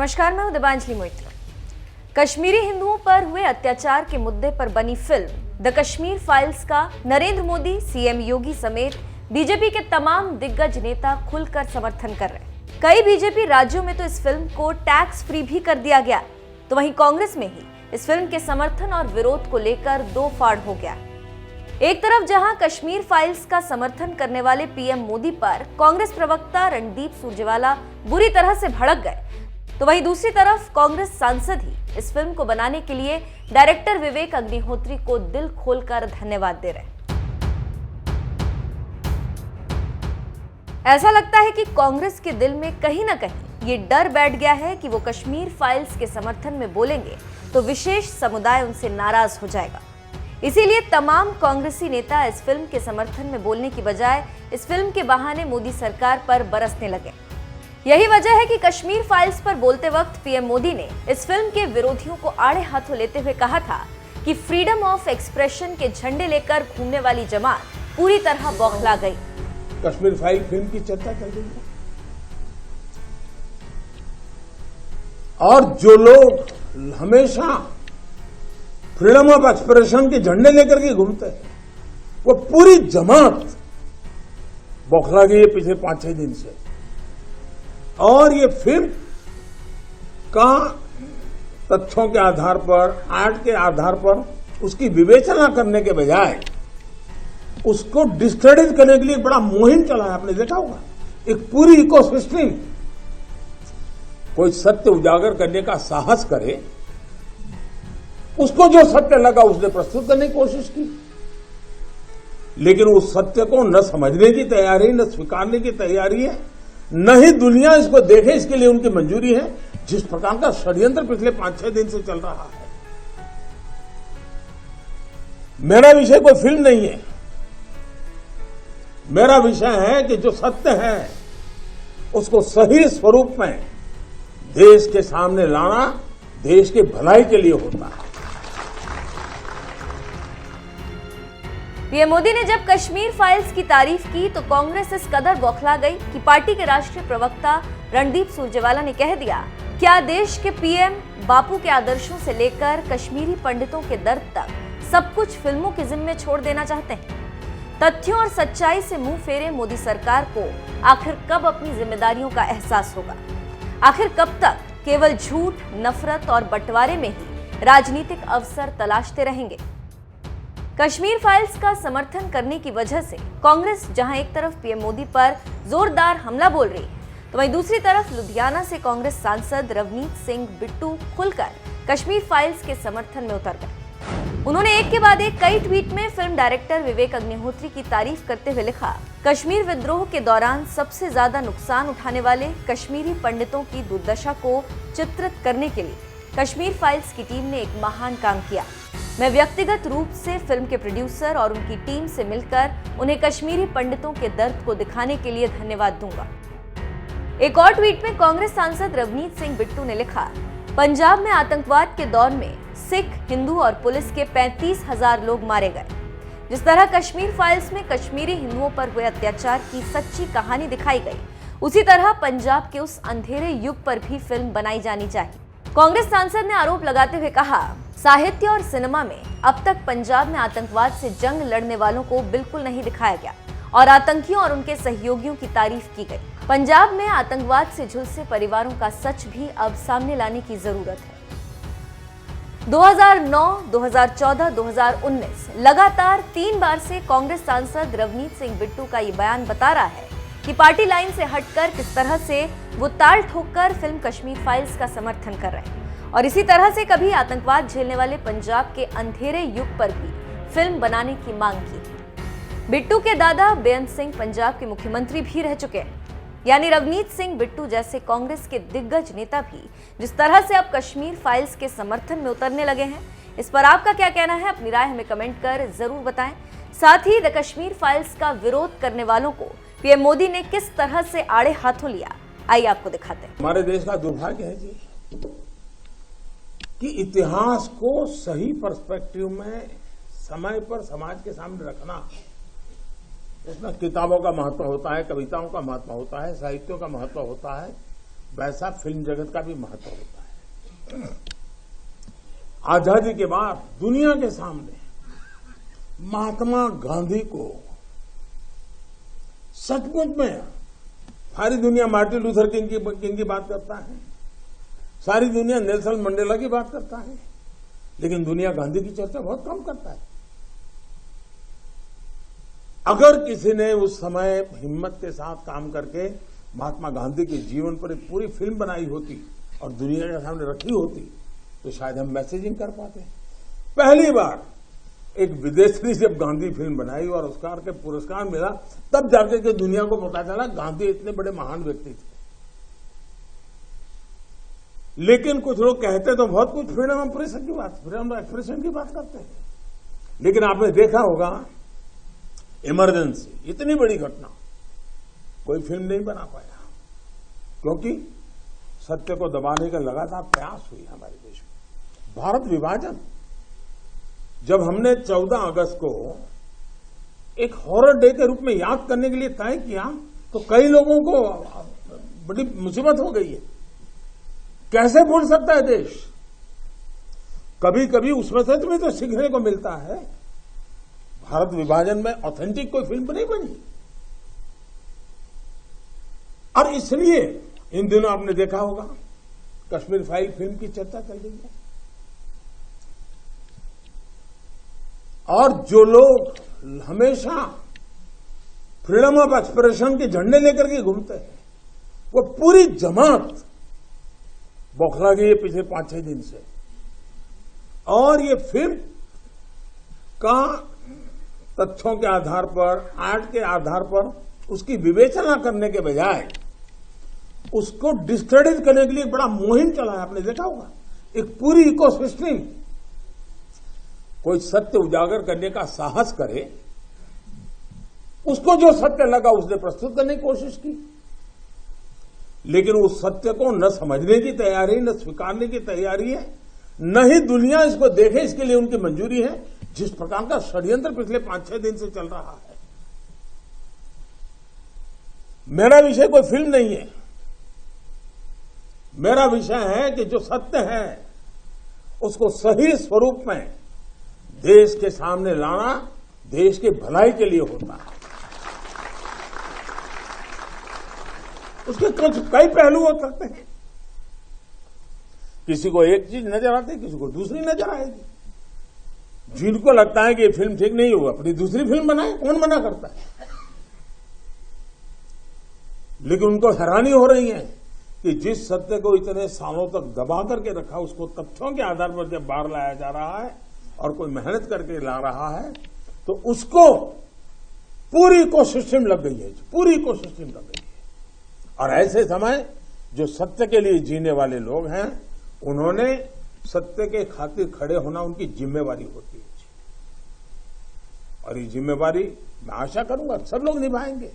नमस्कार, मैं हूं दिबांजलि मोइत्रा। कश्मीरी हिंदुओं पर हुए अत्याचार के मुद्दे पर बनी फिल्म द कश्मीर फाइल्स का नरेंद्र मोदी, सीएम योगी समेत बीजेपी के तमाम दिग्गज नेता खुलकर समर्थन कर रहे हैं। कई बीजेपी राज्यों में तो इस फिल्म को टैक्स फ्री भी कर दिया गया, तो वहीं कांग्रेस में ही इस फिल्म के समर्थन और विरोध को लेकर दो फाड़ हो गया। एक तरफ जहां कश्मीर फाइल्स का समर्थन करने वाले पीएम मोदी पर कांग्रेस प्रवक्ता रणदीप सुरजेवाला बुरी तरह से भड़क गए, तो वहीं दूसरी तरफ कांग्रेस सांसद ही इस फिल्म को बनाने के लिए डायरेक्टर विवेक अग्निहोत्री को दिल खोलकर धन्यवाद दे रहे हैं। ऐसा लगता है कि कांग्रेस के दिल में कहीं ना कहीं ये डर बैठ गया है कि वो कश्मीर फाइल्स के समर्थन में बोलेंगे तो विशेष समुदाय उनसे नाराज हो जाएगा। इसीलिए तमाम कांग्रेसी नेता इस फिल्म के समर्थन में बोलने की बजाय इस फिल्म के बहाने मोदी सरकार पर बरसने लगे। यही वजह है कि कश्मीर फाइल्स पर बोलते वक्त पीएम मोदी ने इस फिल्म के विरोधियों को आड़े हाथों लेते हुए कहा था कि फ्रीडम ऑफ एक्सप्रेशन के झंडे लेकर घूमने वाली जमात पूरी तरह बौखला गई। कश्मीर फाइल फिल्म की चर्चा चल रही है और जो लोग हमेशा फ्रीडम ऑफ एक्सप्रेशन के झंडे लेकर के घूमते हैं, वो पूरी जमात बौखला गई है पिछले 5-6 दिन से। और ये फिल्म का तथ्यों के आधार पर, आर्ट के आधार पर उसकी विवेचना करने के बजाय उसको डिस्क्रेडिट करने के लिए एक बड़ा मुहिम चला है। आपने देखा होगा, एक पूरी इकोसिस्टम कोई सत्य उजागर करने का साहस करे, उसको जो सत्य लगा उसने प्रस्तुत करने की कोशिश की, लेकिन उस सत्य को न समझने की तैयारी, न स्वीकारने की तैयारी है, न ही दुनिया इसको देखे इसके लिए उनकी मंजूरी है। जिस प्रकार का षड्यंत्र पिछले 5-6 दिन से चल रहा है। मेरा विषय कोई फिल्म नहीं है, मेरा विषय है कि जो सत्य है उसको सही स्वरूप में देश के सामने लाना देश के भलाई के लिए होता है। पीएम मोदी ने जब कश्मीर फाइल्स की तारीफ की तो कांग्रेस इस कदर बौखला गई कि पार्टी के राष्ट्रीय प्रवक्ता रणदीप सुरजेवाला ने कह दिया, क्या देश के पीएम बापू के आदर्शों से लेकर कश्मीरी पंडितों के दर्द तक सब कुछ फिल्मों के जिम्मे छोड़ देना चाहते हैं? तथ्यों और सच्चाई से मुंह फेरे मोदी सरकार को आखिर कब अपनी जिम्मेदारियों का एहसास होगा? आखिर कब तक केवल झूठ, नफरत और बंटवारे में ही राजनीतिक अवसर तलाशते रहेंगे? कश्मीर फाइल्स का समर्थन करने की वजह से कांग्रेस जहां एक तरफ पीएम मोदी पर जोरदार हमला बोल रही है, तो वहीं दूसरी तरफ लुधियाना से कांग्रेस सांसद रवनीत सिंह बिट्टू खुलकर कश्मीर फाइल्स के समर्थन में उतर गए। उन्होंने एक के बाद एक कई ट्वीट में फिल्म डायरेक्टर विवेक अग्निहोत्री की तारीफ करते हुए लिखा, कश्मीर विद्रोह के दौरान सबसे ज्यादा नुकसान उठाने वाले कश्मीरी पंडितों की दुर्दशा को चित्रित करने के लिए कश्मीर फाइल्स की टीम ने एक महान काम किया। मैं व्यक्तिगत रूप से फिल्म के प्रोड्यूसर और उनकी टीम से मिलकर उन्हें कश्मीरी पंडितों के दर्द को दिखाने के लिए धन्यवाद दूंगा। एक और ट्वीट में कांग्रेस सांसद रवनीत सिंह बिट्टू ने लिखा, पंजाब में आतंकवाद के दौर में सिख, हिंदू और पुलिस के 35,000 लोग मारे गए। जिस तरह कश्मीर फाइल्स में कश्मीरी हिंदुओं पर हुए अत्याचार की सच्ची कहानी दिखाई गई, उसी तरह पंजाब के उस अंधेरे युग पर भी फिल्म बनाई जानी चाहिए। कांग्रेस सांसद ने आरोप लगाते हुए कहा, साहित्य और सिनेमा में अब तक पंजाब में आतंकवाद से जंग लड़ने वालों को बिल्कुल नहीं दिखाया गया और आतंकियों और उनके सहयोगियों की तारीफ की गई। पंजाब में आतंकवाद से झुलसे परिवारों का सच भी अब सामने लाने की जरूरत है। 2009, 2014, 2019 लगातार 3 बार से कांग्रेस सांसद रवनीत सिंह बिट्टू का ये बयान बता रहा है कि पार्टी लाइन से हटकर किस तरह से वो ताल ठोककर फिल्म कश्मीर फाइल्स का समर्थन कर रहे हैं और इसी तरह से कभी आतंकवाद झेलने वाले पंजाब के अंधेरे युग पर भी फिल्म बनाने की मांग की। बिट्टू के दादा बेअंत सिंह पंजाब के मुख्यमंत्री भी रह चुके हैं, यानी रवनीत सिंह बिट्टू जैसे कांग्रेस के दिग्गज नेता भी जिस तरह से अब कश्मीर फाइल्स के समर्थन में उतरने लगे हैं, इस पर आपका क्या कहना है? अपनी राय हमें कमेंट कर जरूर बताएं। साथ ही द कश्मीर फाइल्स का विरोध करने वालों को पीएम मोदी ने किस तरह से आड़े हाथों लिया, आइए आपको दिखाते हैं। हमारे देश का दुर्भाग्य है जी कि इतिहास को सही पर्सपेक्टिव में समय पर समाज के सामने रखना, इसमें किताबों का महत्व होता है, कविताओं का महत्व होता है, साहित्यों का महत्व होता है, वैसा फिल्म जगत का भी महत्व होता है। आजादी के बाद दुनिया के सामने महात्मा गांधी को सचमुच में सारी दुनिया मार्टिन लूथर किंग की बात करता है, सारी दुनिया नेल्सन मंडेला की बात करता है, लेकिन दुनिया गांधी की चर्चा बहुत कम करता है। अगर किसी ने उस समय हिम्मत के साथ काम करके महात्मा गांधी के जीवन पर एक पूरी फिल्म बनाई होती और दुनिया के सामने रखी होती तो शायद हम मैसेजिंग कर पाते। पहली बार एक विदेशी जब गांधी फिल्म बनाई और ऑस्कर के पुरस्कार मिला, तब जाकर के दुनिया को पता चला गांधी इतने बड़े महान व्यक्ति थे। लेकिन कुछ लोग कहते तो बहुत कुछ फ्रीडम ऑफ एक्सप्रेशन की बात करते हैं, लेकिन आपने देखा होगा इमरजेंसी, इतनी बड़ी घटना, कोई फिल्म नहीं बना पाया, क्योंकि सत्य को दबाने का लगातार प्रयास हुई हमारे देश में। भारत विभाजन, जब हमने 14 अगस्त को एक हॉरर डे के रूप में याद करने के लिए तय किया, तो कई लोगों को बड़ी मुसीबत हो गई है। कैसे भूल सकता है देश? कभी कभी उसमें से तुम्हें तो सीखने को मिलता है। भारत विभाजन में ऑथेंटिक कोई फिल्म नहीं बनी, और इसलिए इन दिनों आपने देखा होगा कश्मीर फाइल फिल्म की चर्चा चल रही है। और जो लोग हमेशा फ्रीडम ऑफ एक्सप्रेशन के झंडे लेकर के घूमते हैं, वो पूरी जमात बौखला गई है पिछले 5-6 दिन से। और ये फिल्म का तथ्यों के आधार पर, आर्ट के आधार पर उसकी विवेचना करने के बजाय उसको डिस्क्रेडिट करने के लिए बड़ा मुहिम चला है। आपने देखा होगा एक पूरी इकोसिस्टम, कोई सत्य उजागर करने का साहस करे, उसको जो सत्य लगा उसने प्रस्तुत करने की कोशिश की, लेकिन उस सत्य को न समझने की तैयारी, न स्वीकारने की तैयारी है, न ही दुनिया इसको देखे इसके लिए उनकी मंजूरी है। जिस प्रकार का षड्यंत्र पिछले 5-6 दिन से चल रहा है। मेरा विषय कोई फिल्म नहीं है, मेरा विषय है कि जो सत्य है उसको सही स्वरूप में देश के सामने लाना देश की भलाई के लिए होता है। उसके कुछ कई पहलू हो सकते हैं, किसी को एक चीज नजर आती है, किसी को दूसरी नजर आएगी। जिनको लगता है कि ये फिल्म ठीक नहीं होगा, अपनी दूसरी फिल्म बनाए, कौन मना करता है? लेकिन उनको हैरानी हो रही है कि जिस सत्य को इतने सालों तक दबा करके रखा, उसको तथ्यों के आधार पर जब बाहर लाया जा रहा है और कोई मेहनत करके ला रहा है, तो उसको पूरी इकोसिस्टम लग गई है, पूरी इकोसिस्टम लग गई है। और ऐसे समय जो सत्य के लिए जीने वाले लोग हैं, उन्होंने सत्य के खातिर खड़े होना उनकी जिम्मेवारी होती है। और ये जिम्मेवारी मैं आशा करूंगा सब लोग निभाएंगे।